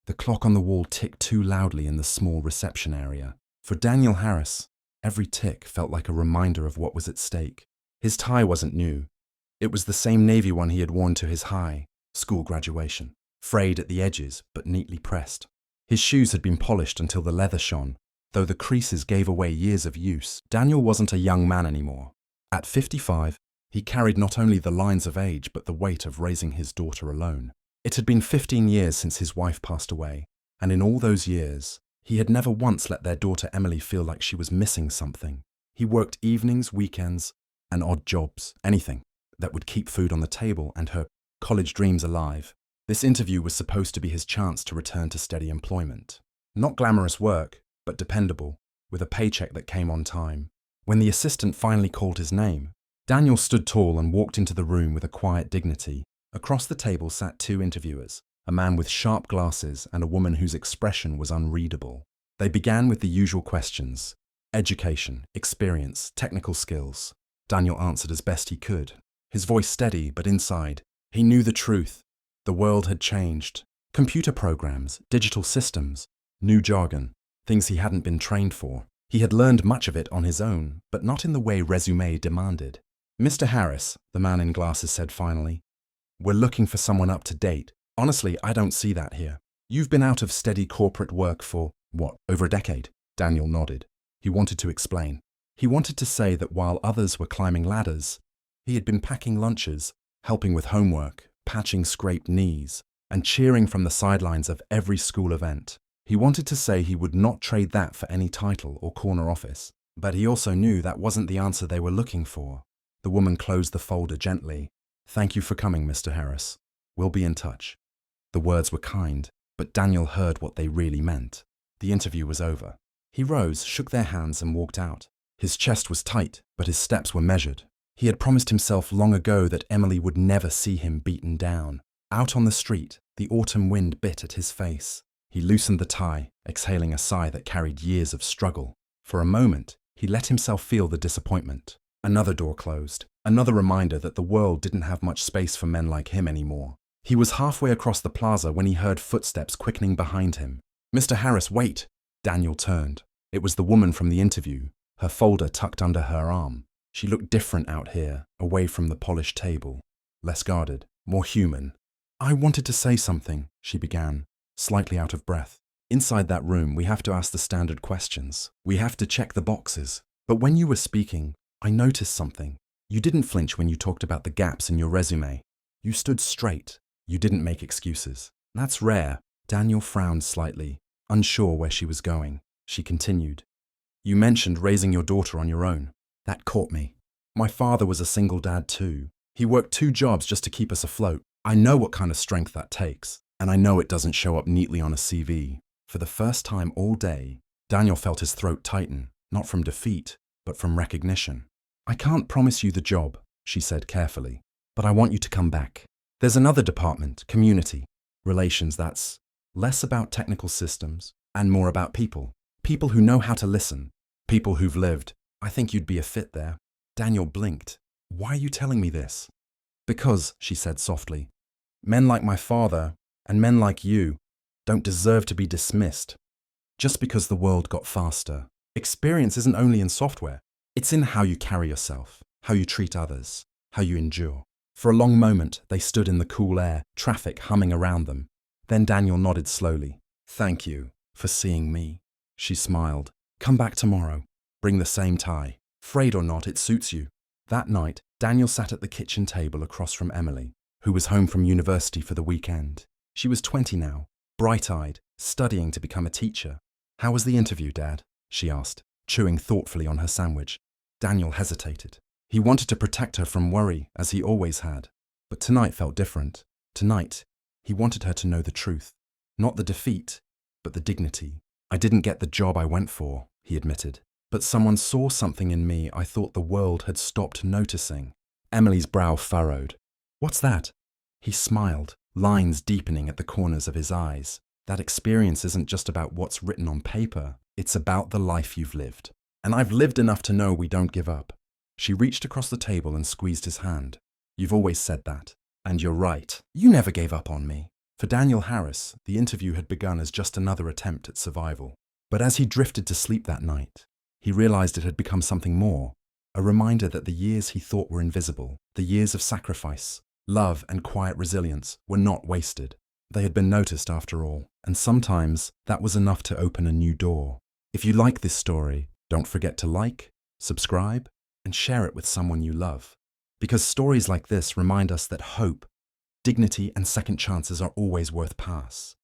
The clock on the wall ticked too loudly in the small reception area. For Daniel Harris, every tick felt like a reminder of what was at stake. His tie wasn't new. It was the same navy one he had worn to his high school graduation, frayed at the edges but neatly pressed. His shoes had been polished until the leather shone, though the creases gave away years of use. Daniel wasn't a young man anymore. At 55, he carried not only the lines of age but the weight of raising his daughter alone. It had been 15 years since his wife passed away, and in all those years, he had never once let their daughter Emily feel like she was missing something. He worked evenings, weekends, and odd jobs, anything that would keep food on the table and her college dreams alive. This interview was supposed to be his chance to return to steady employment. Not glamorous work, but dependable, with a paycheck that came on time. When the assistant finally called his name, Daniel stood tall and walked into the room with a quiet dignity. Across the table sat two interviewers, a man with sharp glasses and a woman whose expression was unreadable. They began with the usual questions: education, experience, technical skills. Daniel answered as best he could, his voice steady, but inside, he knew the truth. The world had changed. Computer programs, digital systems, new jargon, things he hadn't been trained for. He had learned much of it on his own, but not in the way resume demanded. "Mr. Harris," the man in glasses said finally, "we're looking for someone up to date. Honestly, I don't see that here. You've been out of steady corporate work for, what, over a decade?" Daniel nodded. He wanted to explain. He wanted to say that while others were climbing ladders, he had been packing lunches, helping with homework, patching scraped knees, and cheering from the sidelines of every school event. He wanted to say he would not trade that for any title or corner office, but he also knew that wasn't the answer they were looking for. The woman closed the folder gently. "Thank you for coming, Mr. Harris. We'll be in touch." The words were kind, but Daniel heard what they really meant. The interview was over. He rose, shook their hands, and walked out. His chest was tight, but his steps were measured. He had promised himself long ago that Emily would never see him beaten down. Out on the street, the autumn wind bit at his face. He loosened the tie, exhaling a sigh that carried years of struggle. For a moment, he let himself feel the disappointment. Another door closed, another reminder that the world didn't have much space for men like him anymore. He was halfway across the plaza when he heard footsteps quickening behind him. "Mr. Harris, wait!" Daniel turned. It was the woman from the interview, her folder tucked under her arm. She looked different out here, away from the polished table. Less guarded, more human. "I wanted to say something," she began, slightly out of breath. "Inside that room, we have to ask the standard questions. We have to check the boxes. But when you were speaking, I noticed something. You didn't flinch when you talked about the gaps in your resume. You stood straight. You didn't make excuses. That's rare." Daniel frowned slightly, unsure where she was going. She continued. "You mentioned raising your daughter on your own. That caught me. My father was a single dad too. He worked 2 jobs just to keep us afloat. I know what kind of strength that takes, and I know it doesn't show up neatly on a CV." For the first time all day, Daniel felt his throat tighten, not from defeat, but from recognition. "I can't promise you the job," she said carefully, "but I want you to come back. There's another department, community, relations, that's less about technical systems and more about people. People who know how to listen, people who've lived. I think you'd be a fit there." Daniel blinked. "Why are you telling me this?" "Because," she said softly, "men like my father and men like you don't deserve to be dismissed just because the world got faster. Experience isn't only in software. It's in how you carry yourself, how you treat others, how you endure." For a long moment, they stood in the cool air, traffic humming around them. Then Daniel nodded slowly. "Thank you for seeing me." She smiled. "Come back tomorrow. Bring the same tie. Frayed or not, it suits you." That night, Daniel sat at the kitchen table across from Emily, who was home from university for the weekend. She was 20 now, bright-eyed, studying to become a teacher. "How was the interview, Dad?" she asked, chewing thoughtfully on her sandwich. Daniel hesitated. He wanted to protect her from worry, as he always had. But tonight felt different. Tonight, he wanted her to know the truth. Not the defeat, but the dignity. "I didn't get the job I went for," he admitted. "But someone saw something in me I thought the world had stopped noticing." Emily's brow furrowed. "What's that?" He smiled, lines deepening at the corners of his eyes. "That experience isn't just about what's written on paper. It's about the life you've lived. And I've lived enough to know we don't give up." She reached across the table and squeezed his hand. "You've always said that. And you're right. You never gave up on me." For Daniel Harris, the interview had begun as just another attempt at survival. But as he drifted to sleep that night, he realized it had become something more, a reminder that the years he thought were invisible, the years of sacrifice, love, and quiet resilience, were not wasted. They had been noticed after all, and sometimes that was enough to open a new door. If you like this story, don't forget to like, subscribe, and share it with someone you love. Because stories like this remind us that hope, dignity, and second chances are always worth pass.